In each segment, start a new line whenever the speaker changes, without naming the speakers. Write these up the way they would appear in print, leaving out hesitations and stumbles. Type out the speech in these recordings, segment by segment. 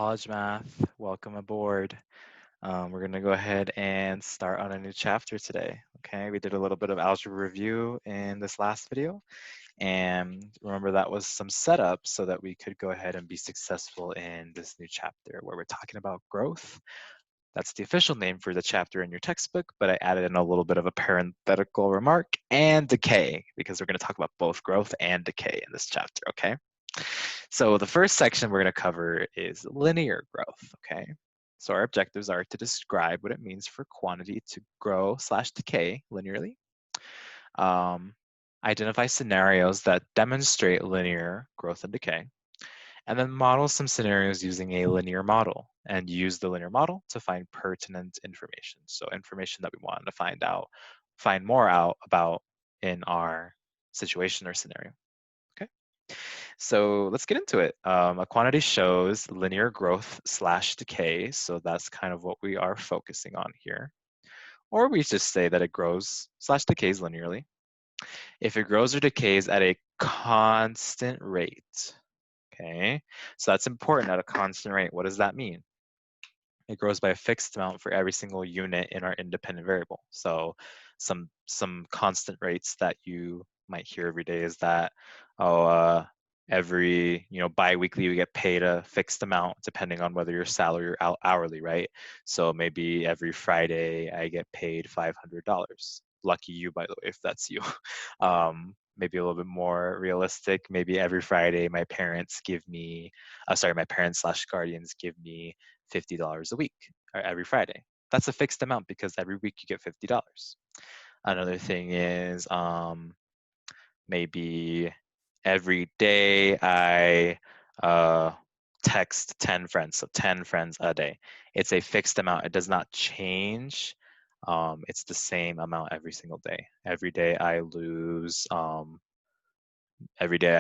College Math. Welcome aboard. We're going to go ahead and start on a new chapter today. Okay, we did a little bit of algebra review in this last video. And remember, that was some setup so that we could go ahead and be successful in this new chapter where we're talking about growth. That's the official name for the chapter in your textbook, but I added in a little bit of a parenthetical remark and decay because we're going to talk about both growth and decay in this chapter, okay? So the first section we're going to cover is linear growth, okay? So our objectives are to describe what it means for quantity to grow / decay linearly, identify scenarios that demonstrate linear growth and decay, and then model some scenarios using a linear model and use the linear model to find pertinent information. So information that we want to find more out about in our situation or scenario. Okay. So let's get into it. A quantity shows linear growth / decay. So that's kind of what we are focusing on here. Or we just say that it grows / decays linearly. If it grows or decays at a constant rate, okay? So that's important, at a constant rate. What does that mean? It grows by a fixed amount for every single unit in our independent variable. So some constant rates that you might hear every day is that, every, bi-weekly you get paid a fixed amount depending on whether you're salary or hourly, right? So maybe every Friday I get paid $500. Lucky you, by the way, if that's you. Maybe a little bit more realistic. Maybe every Friday my parents / guardians give me $50 a week, or every Friday. That's a fixed amount because every week you get $50. Another thing is maybe every day I text 10 friends, so 10 friends a day. It's a fixed amount. It does not change. It's the same amount every single day. Every day I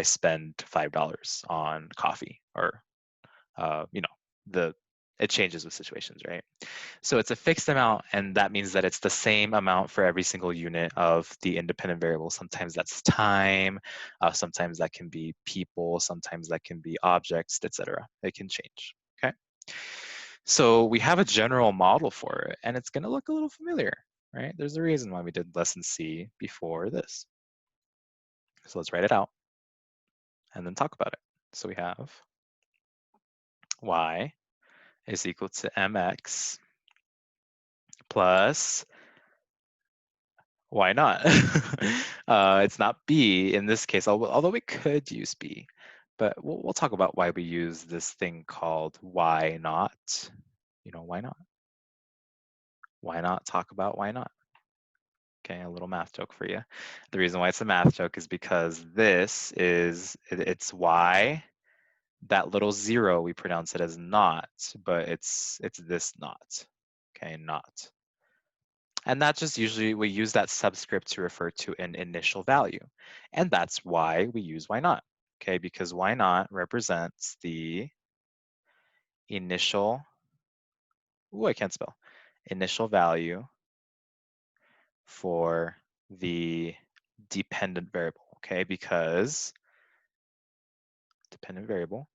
spend $5 on coffee, or uh, you know, the it changes with situations, right? So it's a fixed amount, and that means that it's the same amount for every single unit of the independent variable. Sometimes that's time, sometimes that can be people, sometimes that can be objects, etc. It can change, okay? So we have a general model for it, and it's gonna look a little familiar, right? There's a reason why we did lesson C before this. So let's write it out and then talk about it. So we have y is equal to mx plus, why not? It's not b in this case, although we could use b, but we'll talk about why we use this thing called why not. Why not? Why not talk about why not? Okay, a little math joke for you. The reason why it's a math joke is because it's y. That little zero, we pronounce it as not, but it's this not. Okay, not. And that just usually, we use that subscript to refer to an initial value. And that's why we use why not, okay? Because why not represents the initial, I can't spell, initial value for the dependent variable, okay? Because dependent variable,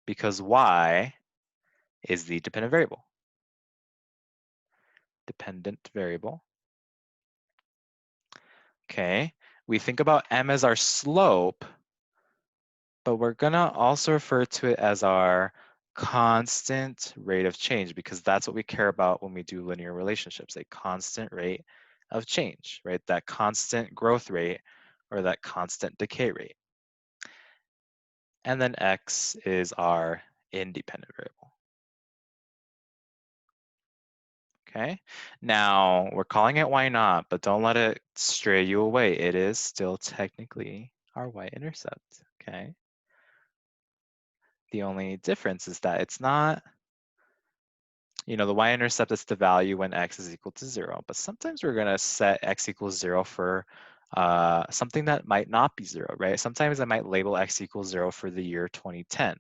because y is the dependent variable. Dependent variable. Okay, we think about m as our slope, but we're gonna also refer to it as our constant rate of change, because that's what we care about when we do linear relationships, a constant rate of change, right? That constant growth rate or that constant decay rate. And then x is our independent variable. Okay, now we're calling it why not, but don't let it stray you away. It is still technically our y-intercept, okay? The only difference is that it's not, the y-intercept is the value when x is equal to 0, but sometimes we're gonna set x equals 0 for something that might not be 0, right? Sometimes I might label x equals 0 for the year 2010.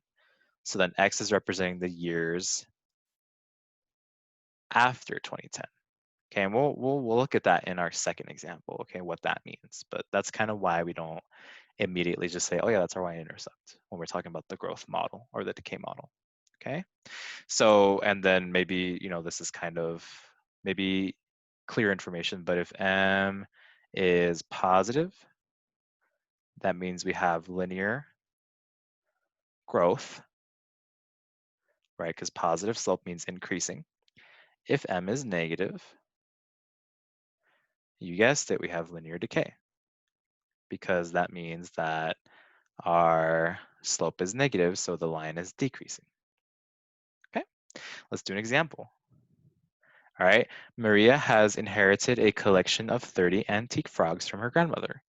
So then x is representing the years after 2010. Okay, and we'll look at that in our second example, okay, what that means. But that's kind of why we don't immediately just say, oh yeah, that's our y-intercept when we're talking about the growth model or the decay model, okay? So, and then maybe, this is kind of maybe clear information, but if m is positive, that means we have linear growth, right? Because positive slope means increasing. If m is negative, you guessed it, we have linear decay, because that means that our slope is negative, so the line is decreasing. Okay, let's do an example. All right, Maria has inherited a collection of 30 antique frogs from her grandmother.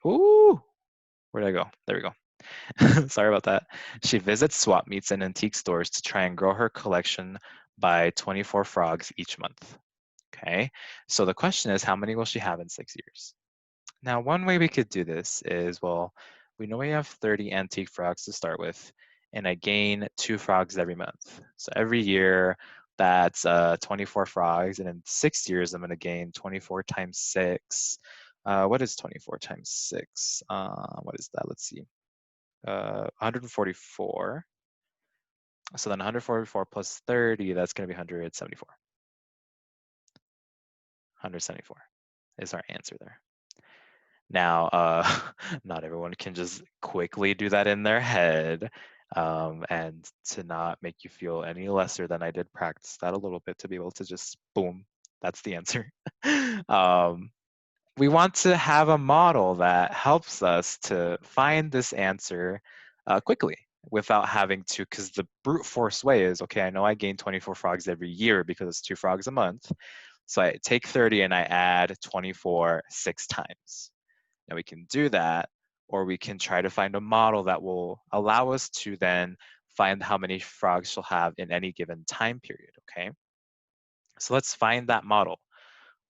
Where'd I go? There we go. Sorry about that. She visits swap meets and antique stores to try and grow her collection by 24 frogs each month. Okay, so the question is, how many will she have in 6 years? Now, one way we could do this is, well, we know we have 30 antique frogs to start with, and I gain 2 frogs every month. So every year, that's 24 frogs, and in 6 years, I'm going to gain 24 times 6. What is 24 times 6? What is that? Let's see. 144. So then 144 plus 30, that's going to be 174. 174 is our answer there. Now, not everyone can just quickly do that in their head. And to not make you feel any lesser than I did practice that a little bit to be able to just boom, that's the answer. We want to have a model that helps us to find this answer quickly without having to, because the brute force way is, okay, I know I gain 24 frogs every year because it's 2 frogs a month. So I take 30 and I add 24 6 times. Now we can do that, or we can try to find a model that will allow us to then find how many frogs she'll have in any given time period, okay? So let's find that model.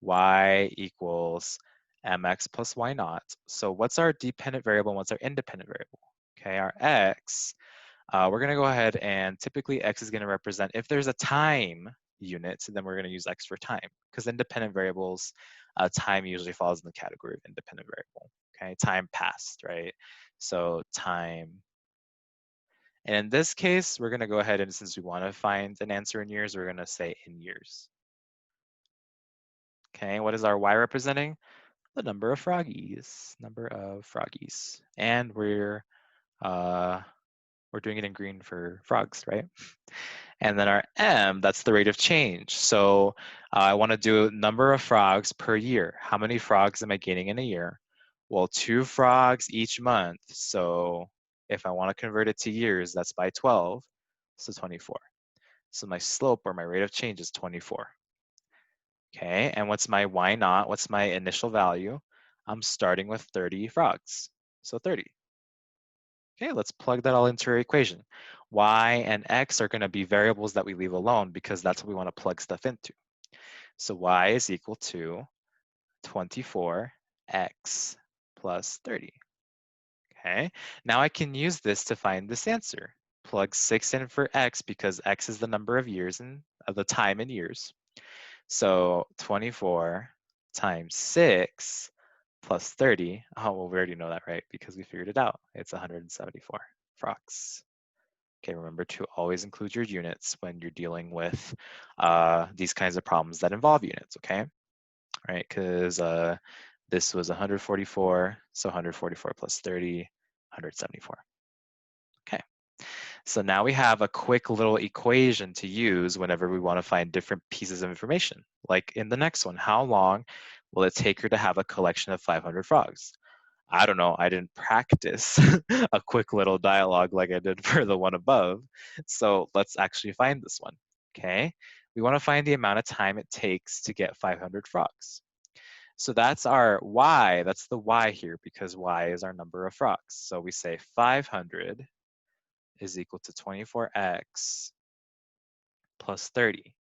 Y equals mx plus y naught. So what's our dependent variable and what's our independent variable? Okay, our x, we're gonna go ahead and typically x is gonna represent, if there's a time unit, then we're gonna use x for time, because independent variables, time usually falls in the category of independent variable, okay? Time passed, right? So time, and in this case, we're gonna go ahead and since we wanna find an answer in years, we're gonna say in years. Okay, what is our y representing? The number of froggies, and we're doing it in green for frogs, right? And then our m, that's the rate of change. So I want to do number of frogs per year. How many frogs am I gaining in a year? Well, 2 frogs each month. So if I want to convert it to years, that's by 12, so 24. So my slope or my rate of change is 24. Okay, and what's my y naught? What's my initial value? I'm starting with 30 frogs, so 30. Okay, let's plug that all into our equation. Y and x are going to be variables that we leave alone because that's what we want to plug stuff into. So y is equal to 24x plus 30. Okay, now I can use this to find this answer. Plug 6 in for x because x is the number of years and of the time in years. So 24 times 6 plus 30. Oh, well, we already know that, right? Because we figured it out. It's 174 frogs. Okay, remember to always include your units when you're dealing with these kinds of problems that involve units, okay? All right, because this was 144, so 144 plus 30, 174. Okay, so now we have a quick little equation to use whenever we want to find different pieces of information. Like in the next one, how long will it take her to have a collection of 500 frogs? I don't know, I didn't practice a quick little dialogue like I did for the one above. So let's actually find this one, okay? We wanna find the amount of time it takes to get 500 frogs. So that's our y, that's the y here because y is our number of frogs. So we say 500 is equal to 24x plus 30.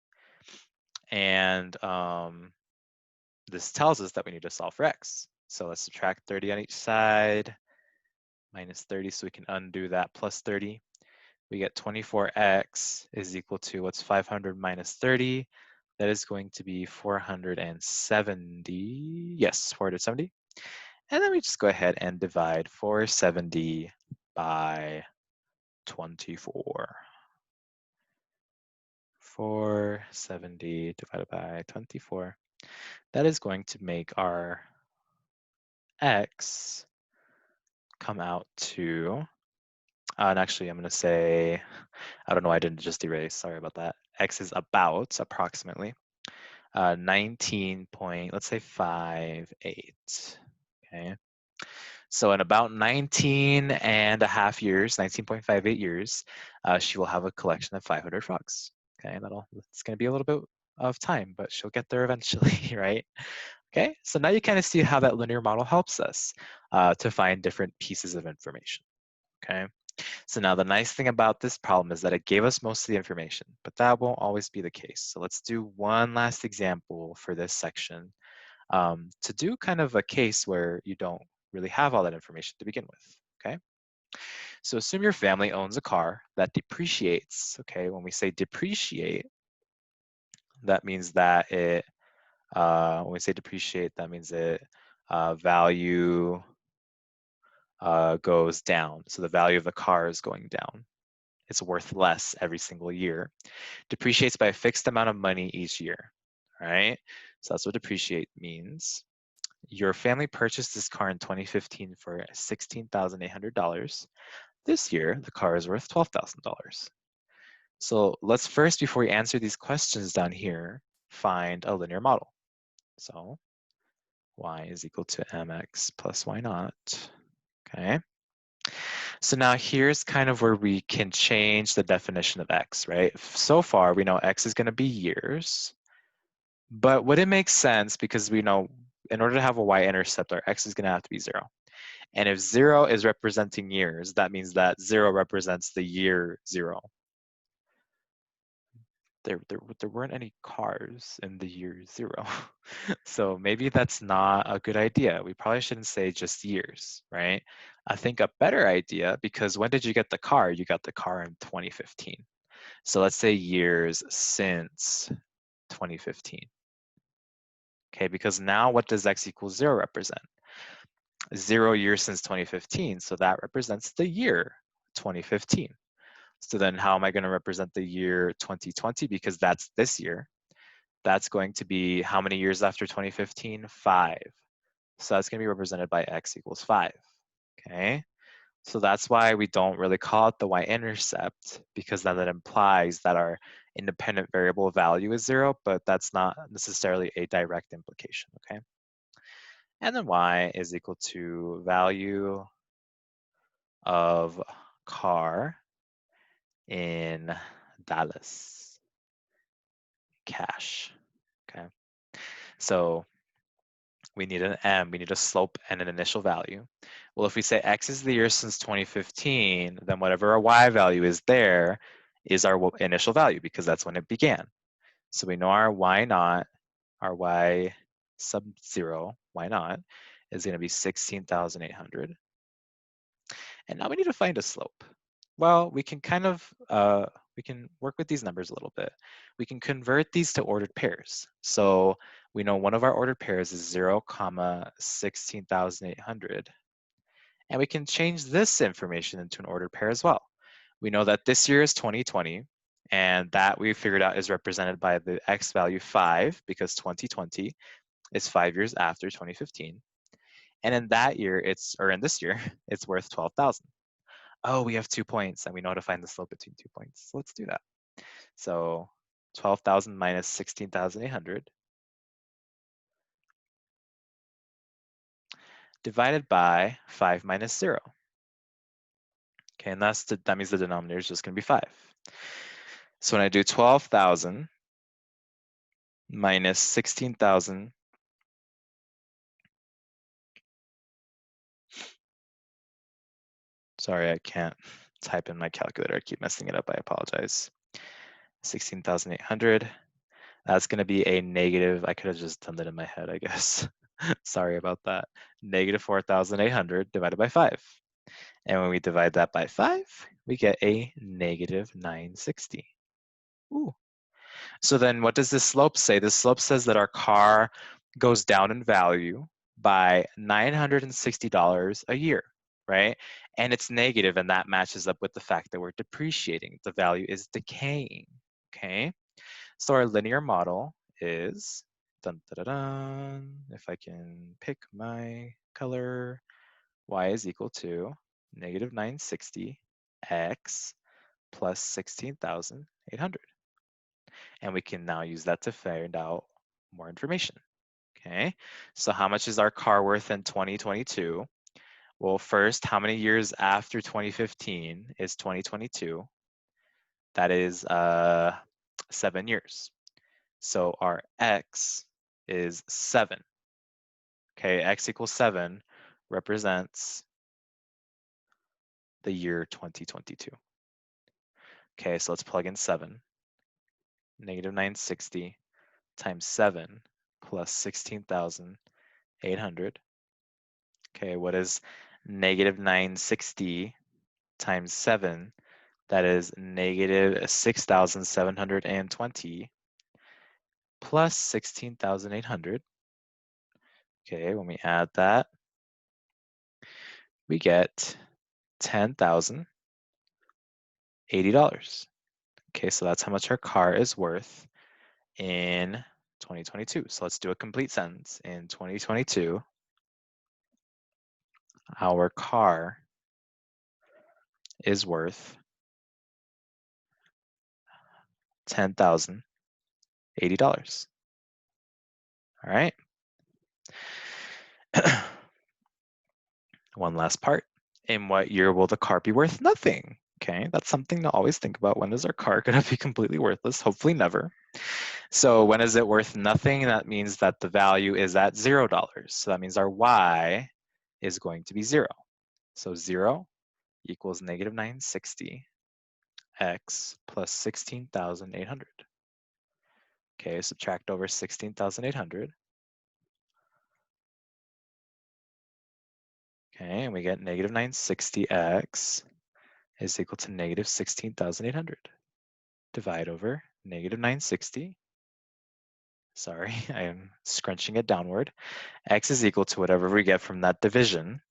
And this tells us that we need to solve for x. So let's subtract 30 on each side, minus 30, so we can undo that plus 30. We get 24x is equal to, what's 500 minus 30? That is going to be 470. Yes, 470. And then we just go ahead and divide 470 by 24. 470 divided by 24. That is going to make our x come out to, and actually I'm going to say, I don't know, I didn't just erase, sorry about that. X is about, approximately, 19 point, let's say 58, okay? So in about 19 and a half years, 19.58 years, she will have a collection of 500 frogs, okay? It's gonna be a little bit of time, but she'll get there eventually, right? Okay, so now you kind of see how that linear model helps us to find different pieces of information, okay? So now the nice thing about this problem is that it gave us most of the information, but that won't always be the case. So let's do one last example for this section to do kind of a case where you don't really have all that information to begin with, okay? So assume your family owns a car that depreciates, okay? When we say depreciate, that means that it, when we say depreciate, that means it value goes down. So the value of the car is going down. It's worth less every single year. Depreciates by a fixed amount of money each year, all right? So that's what depreciate means. Your family purchased this car in 2015 for $16,800. This year, the car is worth $12,000. So let's first, before we answer these questions down here, find a linear model. So y is equal to mx plus y naught, okay? So now here's kind of where we can change the definition of x, right? So far, we know x is gonna be years, but would it make sense, because we know in order to have a y-intercept, our x is gonna have to be 0. And if 0 is representing years, that means that 0 represents the year 0. There weren't any cars in the year 0. So maybe that's not a good idea. We probably shouldn't say just years, right? I think a better idea, because when did you get the car? You got the car in 2015. So let's say years since 2015. Okay, because now what does x equals 0 represent? 0 years since 2015, so that represents the year 2015. So then how am I going to represent the year 2020? Because that's this year. That's going to be how many years after 2015? 5. So that's going to be represented by x equals 5. Okay. So that's why we don't really call it the y-intercept, because then that implies that our independent variable value is 0, but that's not necessarily a direct implication, okay? And then y is equal to value of car in Dallas, cash, okay? So we need an m, we need a slope and an initial value. Well, if we say x is the year since 2015, then whatever our y value is there is our initial value, because that's when it began. So we know our y naught, our y sub 0, y naught, is going to be 16,800. And now we need to find a slope. Well, we can kind of, we can work with these numbers a little bit. We can convert these to ordered pairs. So we know one of our ordered pairs is 0, 16,800. And we can change this information into an ordered pair as well. We know that this year is 2020, and that we figured out is represented by the x value 5, because 2020 is 5 years after 2015. And in that year, or in this year, it's worth 12,000. Oh, we have 2 points, and we know how to find the slope between 2 points. So let's do that. So 12,000 minus 16,800 divided by 5 minus 0. Okay, and that means the denominator is just going to be 5. So when I do 12,000 minus 16,000, sorry, I can't type in my calculator. I keep messing it up. I apologize. 16,800. That's going to be a negative. I could have just done that in my head, I guess. Sorry about that. Negative 4,800 divided by 5. And when we divide that by 5, we get a negative 960. Ooh. So then what does this slope say? This slope says that our car goes down in value by $960 a year, right? And it's negative, and that matches up with the fact that we're depreciating. The value is decaying, okay? So our linear model is, dun, dun, dun, dun, if I can pick my color, y is equal to negative 960 x plus 16,800. And we can now use that to find out more information. Okay, so how much is our car worth in 2022? Well, first, how many years after 2015 is 2022? That is 7 years. So our x is 7. Okay, x equals 7 represents the year 2022. Okay, so let's plug in 7. Negative 960 times 7 plus 16,800. Okay, what is negative 960 times 7? That is negative 6,720 plus 16,800. Okay, when we add that, we get $10,080. Okay, so that's how much our car is worth in 2022. So let's do a complete sentence. In 2022, our car is worth $10,080. All right. One last part. In what year will the car be worth nothing? Okay, that's something to always think about. When is our car going to be completely worthless? Hopefully never. So when is it worth nothing? That means that the value is at $0. So that means our y is going to be 0. So 0 equals negative 960 x plus 16,800. Okay, subtract over 16,800. Okay, and we get negative 960x is equal to negative 16,800. Divide over negative 960. Sorry, I am scrunching it downward. X is equal to whatever we get from that division.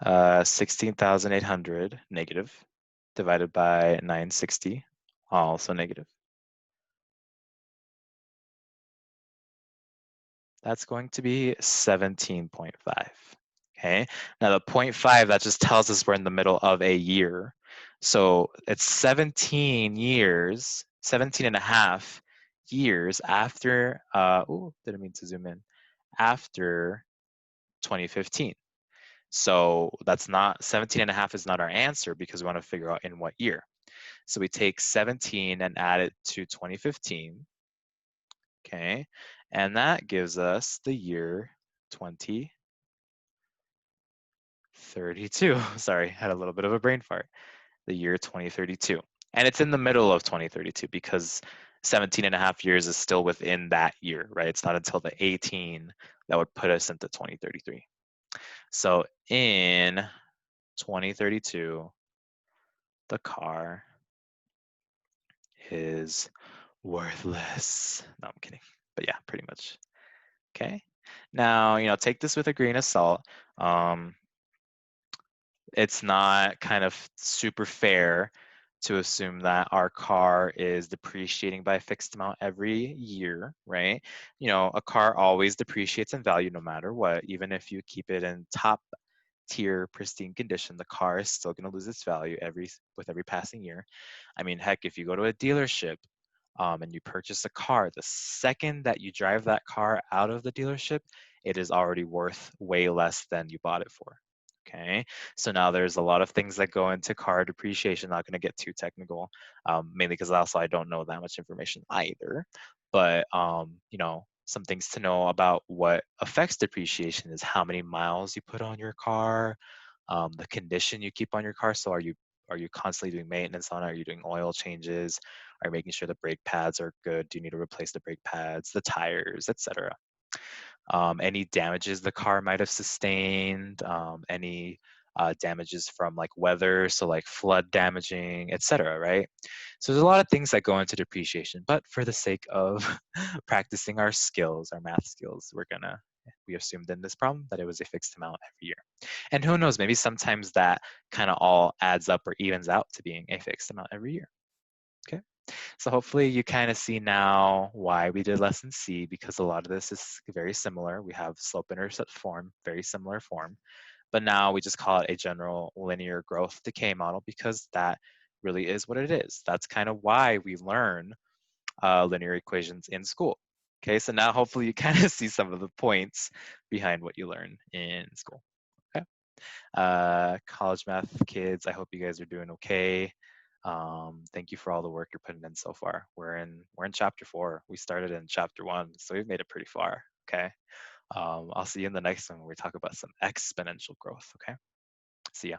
16,800 negative divided by 960, also negative. That's going to be 17.5. Okay, now the 0.5, that just tells us we're in the middle of a year. So it's 17 years, 17 and a half years after, didn't mean to zoom in, after 2015. So that's not, 17 and a half is not our answer because we want to figure out in what year. So we take 17 and add it to 2015, okay? And that gives us the year 2032. Sorry, had a little bit of a brain fart. The year 2032. And it's in the middle of 2032 because 17 and a half years is still within that year, right? It's not until the 18 that would put us into 2033. So in 2032, the car is worthless. No, I'm kidding. But yeah, pretty much. Okay. Now, take this with a grain of salt. It's not kind of super fair to assume that our car is depreciating by a fixed amount every year, right? A car always depreciates in value no matter what. Even if you keep it in top tier pristine condition, the car is still going to lose its value with every passing year. I mean, heck, if you go to a dealership and you purchase a car, the second that you drive that car out of the dealership, it is already worth way less than you bought it for. Okay, so now there's a lot of things that go into car depreciation. Not going to get too technical, mainly because also I don't know that much information either. But some things to know about what affects depreciation is how many miles you put on your car, the condition you keep on your car. So are you constantly doing maintenance on it? Are you doing oil changes? Are you making sure the brake pads are good? Do you need to replace the brake pads, the tires, etc.? Any damages the car might have sustained, any damages from like weather, so like flood damaging, etc., right? So there's a lot of things that go into depreciation, but for the sake of practicing our skills, our math skills, we're gonna We assumed in this problem that it was a fixed amount every year. And who knows, maybe sometimes that kind of all adds up or evens out to being a fixed amount every year. Okay, so hopefully you kind of see now why we did lesson C, because a lot of this is very similar. We have slope-intercept form, very similar form, but now we just call it a general linear growth decay model because that really is what it is. That's kind of why we learn linear equations in school. Okay, so now hopefully you kind of see some of the points behind what you learn in school. Okay, college math kids, I hope you guys are doing okay. Thank you for all the work you're putting in so far. We're in chapter 4. We started in chapter 1, so we've made it pretty far. Okay, I'll see you in the next one where we talk about some exponential growth. Okay, see ya.